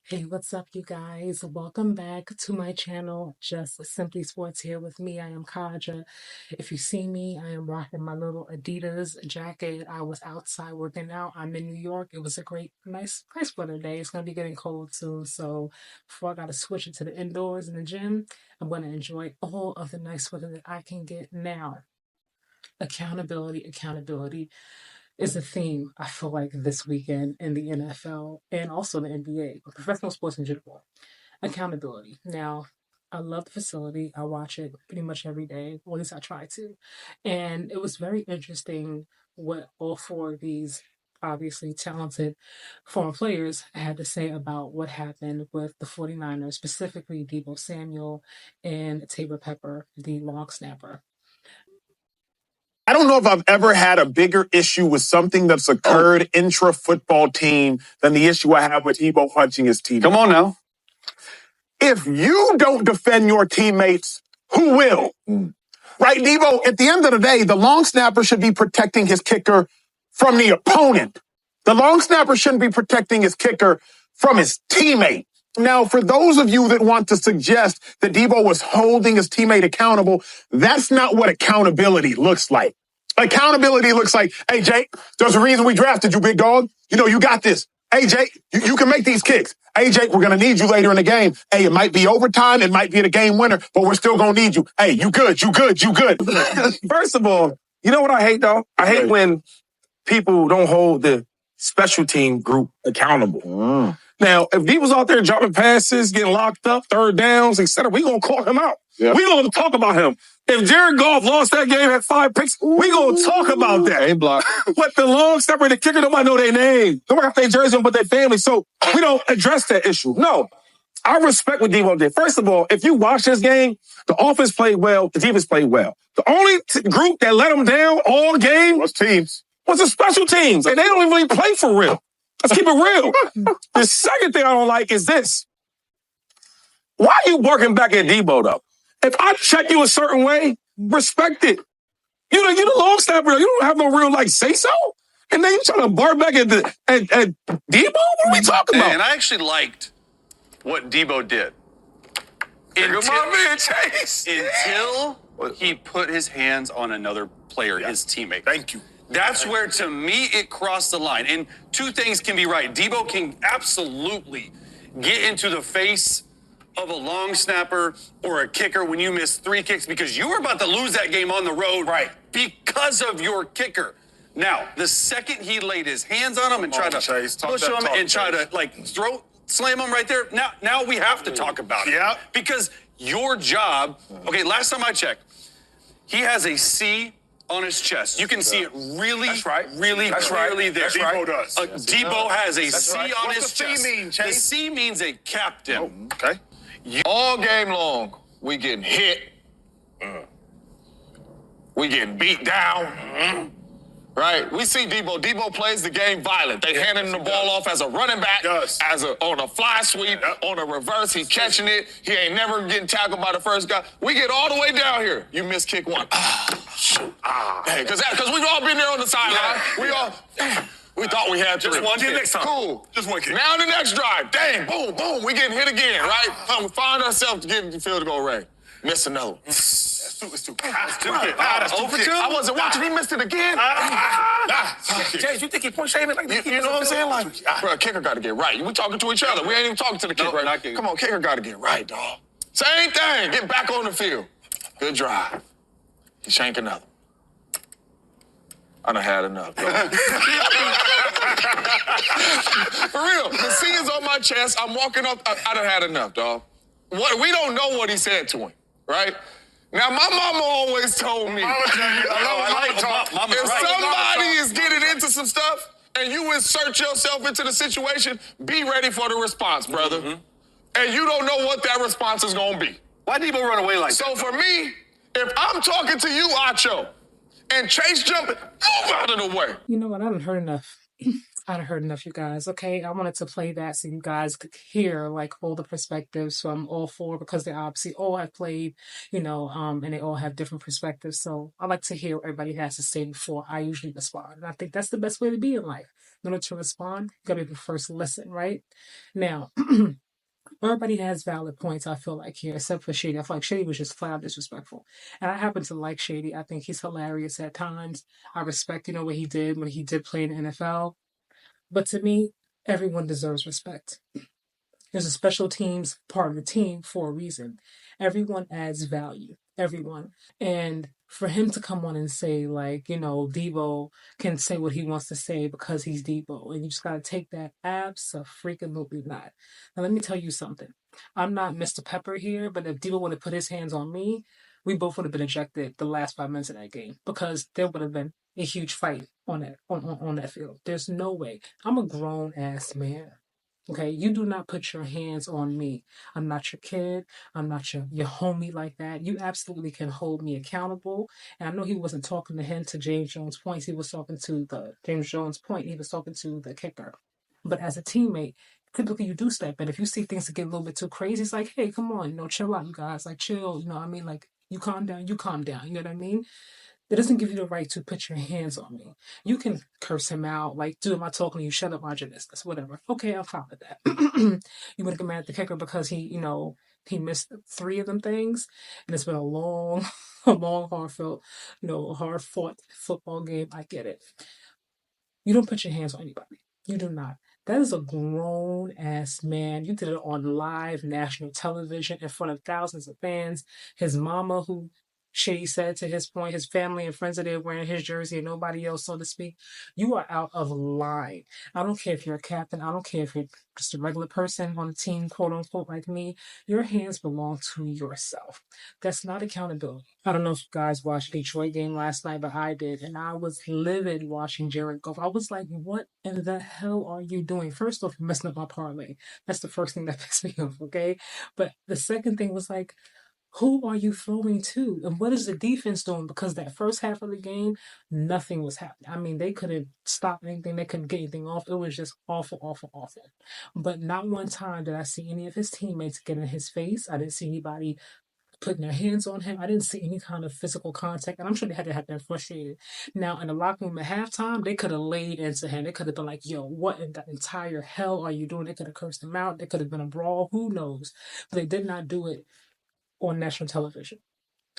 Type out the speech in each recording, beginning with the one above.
Hey, what's up, you guys? Welcome back to my channel, Just Simply Sports here with me. I am Kaja. If you see me, I am rocking my little Adidas jacket. I was outside working out. I'm in New York. It was a great, nice weather day. It's gonna be getting cold soon, so before I gotta switch it to the indoors in the gym, I'm gonna enjoy all of the nice weather that I can get now. Accountability is a theme, I feel like, this weekend in the NFL and also the NBA, but professional sports in general. Accountability. Now, I love the facility. I watch it pretty much every day, or at least I try to. And it was very interesting what all four of these obviously talented former players had to say about what happened with the 49ers, specifically Deebo Samuel and Tabor Pepper, the long snapper. I don't know if I've ever had a bigger issue with something that's occurred intra-football team than the issue I have with Debo punching his teammate. Come on now. If you don't defend your teammates, who will? Right, Debo, at the end of the day, the long snapper should be protecting his kicker from the opponent. The long snapper shouldn't be protecting his kicker from his teammate. Now, for those of you that want to suggest that Debo was holding his teammate accountable, that's not what accountability looks like. Accountability looks like, hey, Jake, there's a reason we drafted you, big dog. You know, you got this. Hey, Jake, you can make these kicks. Hey, Jake, we're going to need you later in the game. Hey, it might be overtime. It might be the game winner, but we're still going to need you. Hey, you good. First of all, you know what I hate, though? I hate when people don't hold the special team group accountable. Now, if D was out there dropping passes, getting locked up, third downs, etc., we going to call him out. Yeah. We going to talk about him. If Jared Goff lost that game, had 5 picks, we going to talk about that. Ain't blocked. But the long snapper and the kicker, nobody know their name. Nobody got their jersey on but their family. So we don't address that issue. No. I respect what Deebo did. First of all, if you watch this game, the offense played well, the defense played well. The only group that let them down all game was the special teams. And they don't even really play for real. Let's keep it real. The second thing I don't like is this. Why are you working back at Deebo, though? If I check you a certain way, respect it. You the long snapper. You don't have no real, say so. And then you trying to bar back at Deebo? What are we talking about? And I actually liked what Deebo did. Until he put his hands on another player, his teammate. Thank you. That's where, to me, it crossed the line. And two things can be right. Deebo can absolutely get into the face of a long snapper or a kicker when you miss 3 kicks because you were about to lose that game on the road because of your kicker. Now, the second he laid his hands on him and tried to push him and try to slam him right there, now we have to talk about it. Yeah. Because your job, okay, last time I checked, he has a C on his chest. You can see it really clearly there. Deebo does. Deebo has a C on his chest. What's the C mean, Chase? The C means a captain. Okay. All game long, we getting hit. We getting beat down. Right? We see Deebo. Deebo plays the game violent. They handing him the ball off as a running back, on a fly sweep, on a reverse. He catching it. He ain't never getting tackled by the first guy. We get all the way down here. You miss kick 1. Hey, because we've all been there on the sideline. We thought we had to. Just one kick. Next time. Cool. Just one kick. Now the next drive. Dang, boom, boom. We getting hit again, right? We find ourselves getting the field goal range. Miss another one. It's two. That's two. I wasn't watching. He missed it again. James, you think he point shaving like that? You know what I'm saying? Bro, kicker got to get right. We talking to each other. We ain't even talking to the kicker. Not kicker. Come on, kicker got to get right, dog. Same thing. Get back on the field. Good drive. He shank another. I done had enough, dog. For real. The C is on my chest. I'm walking up. I done had enough, dog. We don't know what he said to him, right? Now, my mama always told me, if somebody is getting into some stuff and you insert yourself into the situation, be ready for the response, brother. And you don't know what that response is going to be. Why Deebo run away like that? So for me, if I'm talking to you, Acho, and Chase jumping, move out of the way. You know what? I done heard enough. I heard enough, you guys. Okay, I wanted to play that so you guys could hear like all the perspectives from all four because they obviously all have played, and they all have different perspectives. So I like to hear what everybody has to say before I usually respond. And I think that's the best way to be in life. In order to respond, you gotta be the first to listen, right? Now, everybody has valid points, I feel like here, except for Shady. I feel like Shady was just flat out disrespectful. And I happen to like Shady. I think he's hilarious at times. I respect, what he did when he did play in the NFL. But to me, everyone deserves respect. There's a special teams part of the team for a reason. Everyone adds value. Everyone. And for him to come on and say, like, Deebo can say what he wants to say because he's Deebo, and you just gotta take that abso-freaking-lutely not. Now let me tell you something. I'm not Mr. Pepper here, but if Deebo would have put his hands on me, we both would have been ejected the last 5 minutes of that game because there would have been a huge fight on that field. There's no way. I'm a grown ass man. Okay, you do not put your hands on me. I'm not your kid. I'm not your homie like that. You absolutely can hold me accountable. And I know he wasn't talking to him to James Jones' points. He was talking to the James Jones point. He was talking to the kicker. But as a teammate, typically you do step in. If you see things that get a little bit too crazy, it's like, hey, come on, chill out, you guys. Like, chill. You know what I mean? Like, you calm down. You calm down. You know what I mean? That doesn't give you the right to put your hands on me. You can curse him out, like, dude, am I talking to you? Shut up, mind your business, whatever. Okay, I'll fine with that. You want to get mad at the kicker because he missed three of them things, and it's been a long, a long, hard fought football game. I get it. You don't put your hands on anybody. You do not. That is a grown ass man. You did it on live national television in front of thousands of fans. His mama, who Shady said to his point, his family and friends are there wearing his jersey and nobody else, so to speak. You are out of line. I don't care if you're a captain. I don't care if you're just a regular person on a team, quote unquote, like me. Your hands belong to yourself. That's not accountability. I don't know if you guys watched the Detroit game last night, but I did, and I was livid watching Jared Goff. I was like, what in the hell are you doing? First off, you're messing up my parlay. That's the first thing that pissed me off, okay? But the second thing was like, who are you throwing to? And what is the defense doing? Because that first half of the game, nothing was happening. I mean, they couldn't stop anything. They couldn't get anything off. It was just awful, awful, awful. But not one time did I see any of his teammates get in his face. I didn't see anybody putting their hands on him. I didn't see any kind of physical contact, and I'm sure they had to have been frustrated. Now, in the locker room at halftime, they could have laid into him. They could have been like, yo, what in the entire hell are you doing? They could have cursed him out. There could have been a brawl. Who knows? But they did not do it on national television.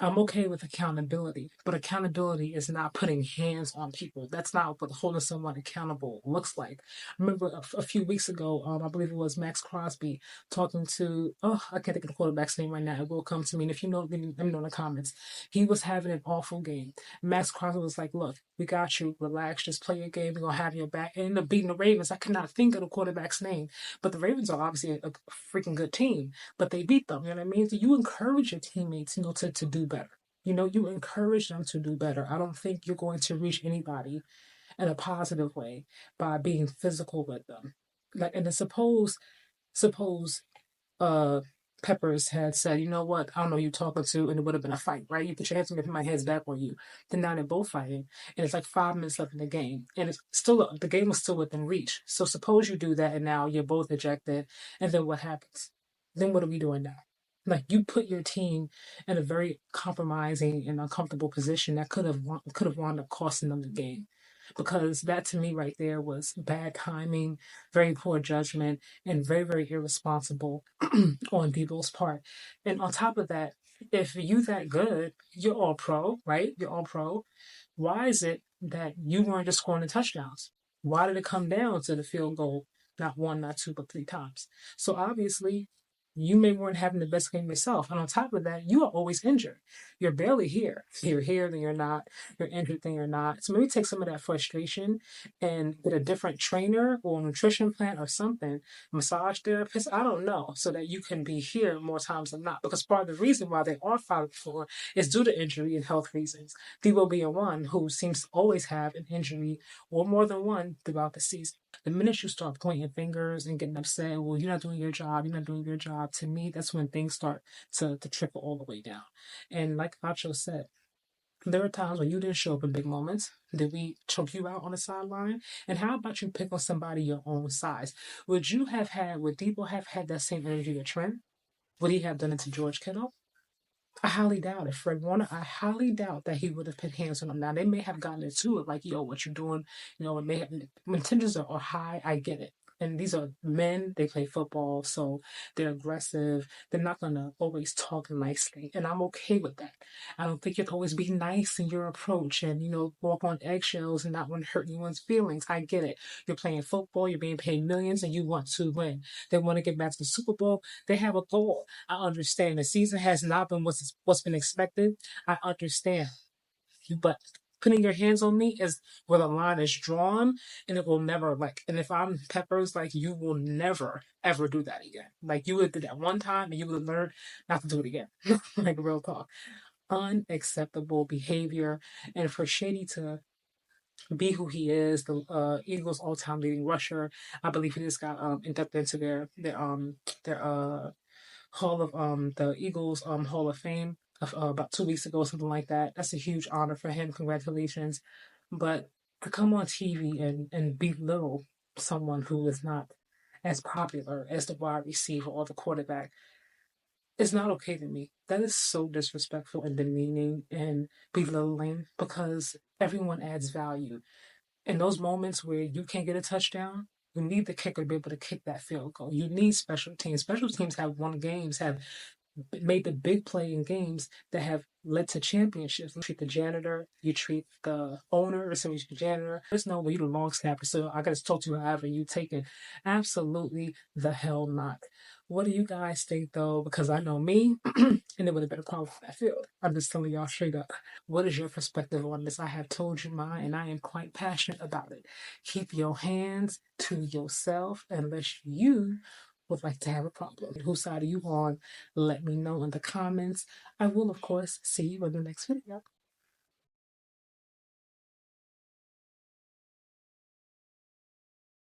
I'm okay with accountability, but accountability is not putting hands on people. That's not what holding someone accountable looks like. I remember a few weeks ago, I believe it was Max Crosby talking to, I can't think of the quarterback's name right now. It will come to me. And if you know, let me know in the comments. He was having an awful game. Max Crosby was like, look, we got you. Relax. Just play your game. We're going to have your back. And ended up beating the Ravens. I could not think of the quarterback's name. But the Ravens are obviously a freaking good team. But they beat them. You know what I mean? So you encourage your teammates, to do better. You encourage them to do better. I don't think you're going to reach anybody in a positive way by being physical with them. Like, and then suppose uh Peppers had said, you know what, I don't know who you talking to, and it would have been a fight, right? You put your hands on me, my head's back on you. Then now they're both fighting, and it's like 5 minutes left in the game, and it's still the game was still within reach. So suppose you do that, and now you're both ejected, and then what happens? Then what are we doing now? Like, you put your team in a very compromising and uncomfortable position that could have wound up costing them the game, because that to me right there was bad timing, very poor judgment, and very, very irresponsible on Deebo's part. And on top of that, if you that good, you're all pro, right? You're all pro. Why is it that you weren't just scoring the touchdowns? Why did it come down to the field goal, not one, not two, but three times? So obviously, you may weren't having the best game yourself. And on top of that, you are always injured. You're barely here. You're here, then you're not. You're injured, then you're not. So maybe take some of that frustration and get a different trainer or nutrition plan or something, massage therapist, I don't know, so that you can be here more times than not. Because part of the reason why they are filed for is due to injury and health reasons. Deebo being one who seems to always have an injury or more than one throughout the season. The minute you start pointing fingers and getting upset, well, you're not doing your job, you're not doing your job, to me, that's when things start to trickle all the way down. And like Acho said, There are times when you didn't show up in big moments. Did we choke you out on the sideline? And how about you pick on somebody your own size? Would Debo have had that same energy to Trent? Would he have done it to George Kittle? I highly doubt it. Fred Warner, I highly doubt that he would have put hands on him. Now, they may have gotten into it, like, yo, what you doing? It may have, when tensions are high, I get it. And these are men, they play football, so they're aggressive. They're not going to always talk nicely. And I'm okay with that. I don't think you have to always be nice in your approach and, walk on eggshells and not want to hurt anyone's feelings. I get it. You're playing football, you're being paid millions, and you want to win. They want to get back to the Super Bowl. They have a goal. I understand the season has not been what's been expected. I understand, but putting your hands on me is where the line is drawn, and it will never And if I'm Peppers, you will never ever do that again. Like you would did that one time, and you would have learned not to do it again. Like real talk, unacceptable behavior, and for Shady to be who he is, the Eagles' all-time leading rusher. I believe he just got inducted into their Hall of the Eagles Hall of Fame about 2 weeks ago, something like that. That's a huge honor for him. Congratulations! But to come on TV and belittle someone who is not as popular as the wide receiver or the quarterback is not okay to me. That is so disrespectful and demeaning and belittling because everyone adds value. In those moments where you can't get a touchdown, you need the kicker to be able to kick that field goal. You need special teams. Special teams have won games, have made the big play in games that have led to championships. You treat the janitor, you treat the owner, or so you treat the janitor. There's no way you the long snapper, so I gotta talk to you however you take it. Absolutely the hell not. What do you guys think though? Because I know me, and it would have been a problem for that field. I'm just telling y'all straight up. What is your perspective on this? I have told you mine, and I am quite passionate about it. Keep your hands to yourself unless you would like to have a problem. Whose side are you on? Let me know in the comments. I will, of course, see you in the next video.